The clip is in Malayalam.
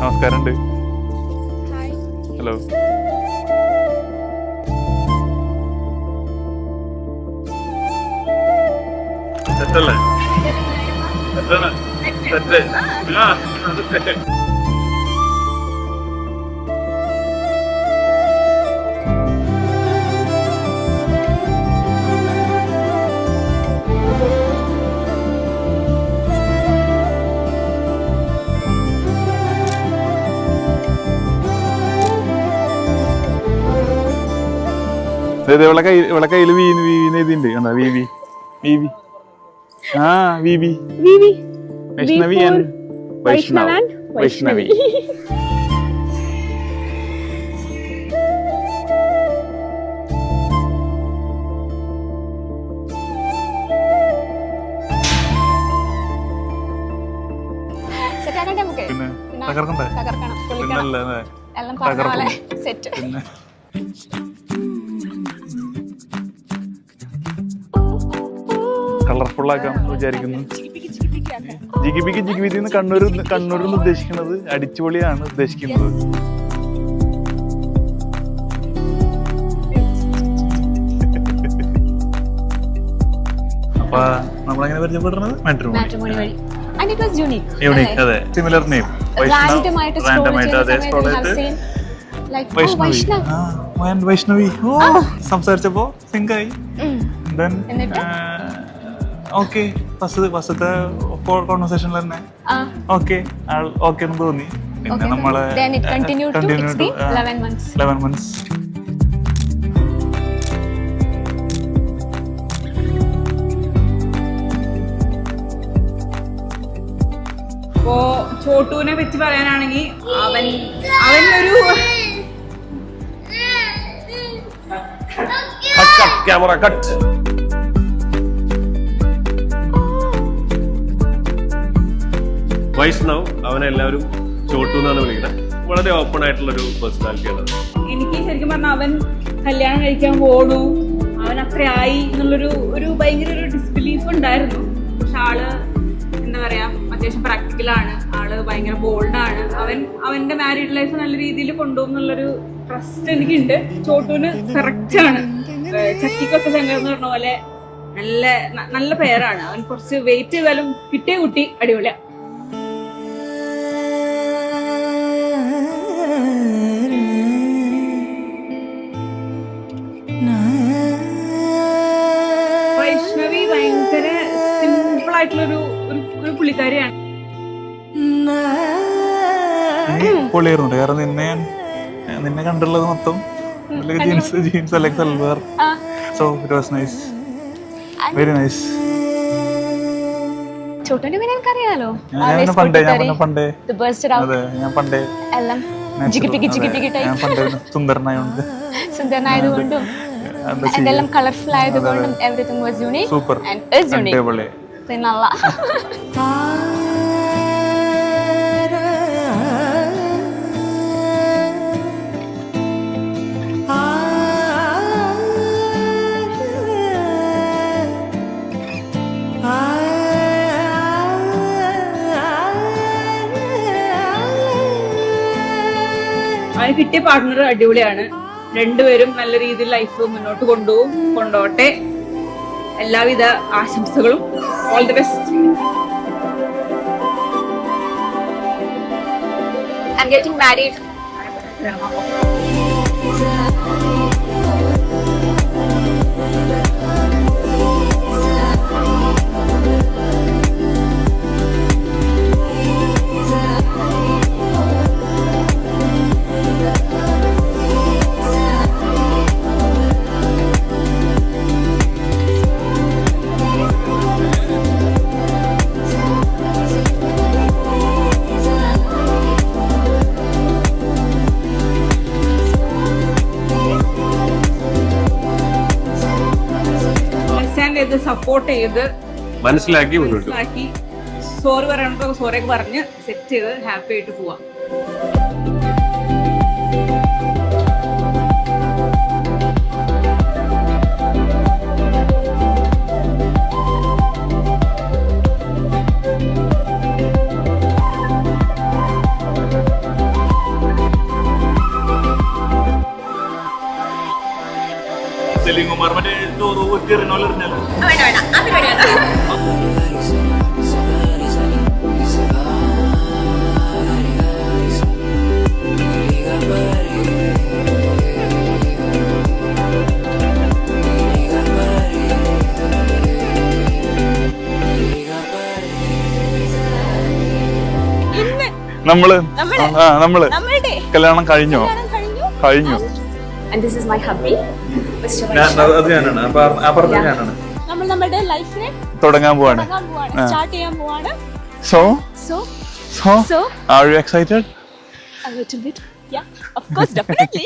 നമസ്കാരമുണ്ട്. ഹലോ. സെറ്റല്ലേ? സെറ്റ്. ഇവളെ കയ്യില് വീവിന്ന് എഴുതിണ്ട്. കണ്ടോ? വീവി വീവി ആ വീവി വൈഷ്ണവി ആൻഡ് വൈഷ്ണവി. പിന്നെ തകർക്കണ്ടേ? പിന്നല്ലേ പിന്നെ കളർഫുൾ ആക്കാൻ വിചാരിക്കുന്നു. ജിഗിബിന്ന് കണ്ണൂരിൽ ഉദ്ദേശിക്കുന്നത് അടിച്ചുപൊളിയാണ് ഉദ്ദേശിക്കുന്നത്. അപ്പൊ നമ്മളെങ്ങനെ പരിചയപ്പെടുന്നത്? മാട്രിമോണി വഴി. യൂണിക്. അതെ, സിമിലർ നെയിം. വൈഷ്ണവി സംസാരിച്ചപ്പോ സിങ്കായി. ഓക്കെ, ഫസ്റ്റത്തെ കോൺവെർസേഷനിൽ തന്നെ ഓക്കെ എന്ന് തോന്നി. പിന്നെ നമ്മള് 11 months. ഇപ്പോ ചോട്ടൂനെ വെച്ച് പറയാനാണെങ്കിൽ അവനൊരു ക്യാമറ കട്ട്. വൈഷ്ണവ് അവനെല്ലാവരും ചോട്ടു എന്നാണ് വിളിക്കുന്നത്. വളരെ ഓപ്പൺ ആയിട്ടുള്ളൊരു പേഴ്സണാലിറ്റിയാണ്. എനിക്ക് ശരിക്കും പറഞ്ഞാൽ അവൻ കല്യാണം കഴിക്കാൻ പോണു, അവൻ അത്രയായി എന്നുള്ളൊരു ഭയങ്കര ഒരു ഡിസ്ബിലീഫ് ഉണ്ടായിരുന്നു. പക്ഷെ ആള് എന്താ പറയാ, അത്യാവശ്യം പ്രാക്ടിക്കലാണ്. ആള് ഭയങ്കര ബോൾഡാണ്. അവന്റെ മാരീഡ് ലൈഫ് നല്ല രീതിയിൽ കൊണ്ടുപോകും എന്നുള്ളൊരു ട്രസ്റ്റ് എനിക്കുണ്ട്. ചോട്ടൂന് കറക്റ്റ് ആണ്. ചക്കിക്കൊക്കെ ശങ്കർ എന്ന് പറഞ്ഞ പോലെ നല്ല പേരാണ്. അവൻ കുറച്ച് വെയിറ്റ് ചെയ്താലും കിട്ടിയ കുട്ടി അടിപൊളിയാ. വൈഷ്ണവി ഭയങ്കര സിമ്പിൾ ആയിട്ടുള്ളൊരു പുള്ളിക്കാരിയാണ്. പൊളിയായിരുന്നു. കാരണം നിന്നെ കണ്ടുള്ളത് മൊത്തം ജീൻസ് അല്ലെങ്കിൽ salwar. So it was nice, very nice. ചോട്ടന്റെ പിന്നെ എനിക്കറിയാലോ. ഞാൻ പണ്ടേ സുന്ദരനായതുകൊണ്ടും എന്തെല്ലാം കളർഫുൾ ആയതുകൊണ്ടും everything was unique super and is unique. നല്ല അവന് കിട്ടിയ പാർട്ട്ണർ അടിപൊളിയാണ്. രണ്ടുപേരും നല്ല രീതിയിൽ ലൈഫ് മുന്നോട്ട് കൊണ്ടുപോകട്ടെ. എല്ലാവിധ ആശംസകളും. All the best. I'm getting married. Support ചെയ്ത് മനസ്സിലാക്കി സോറി പറയണോ സോറിയൊക്കെ പറഞ്ഞ് സെറ്റ് ചെയ്ത് ഹാപ്പി ആയിട്ട് പോവാം. സലിംകുമാർ മറ്റേ എറിഞ്ഞാലോ വേണ്ട ആ പരിപാടി വേണ്ട. നമ്മള് നമ്മളുടെ കല്യാണം കഴിഞ്ഞോ? കല്യാണം കഴിഞ്ഞു. And this is my hubby, Mr. അത് ഞാനാണ്. ഞാനാണ്. നമ്മൾ നമ്മുടെ ലൈഫിനെ തുടങ്ങാൻ പോവാണ്. സ്റ്റാർട്ട് ചെയ്യാൻ പോവാണ്. So So are you excited? a little bit, yeah, of course, definitely.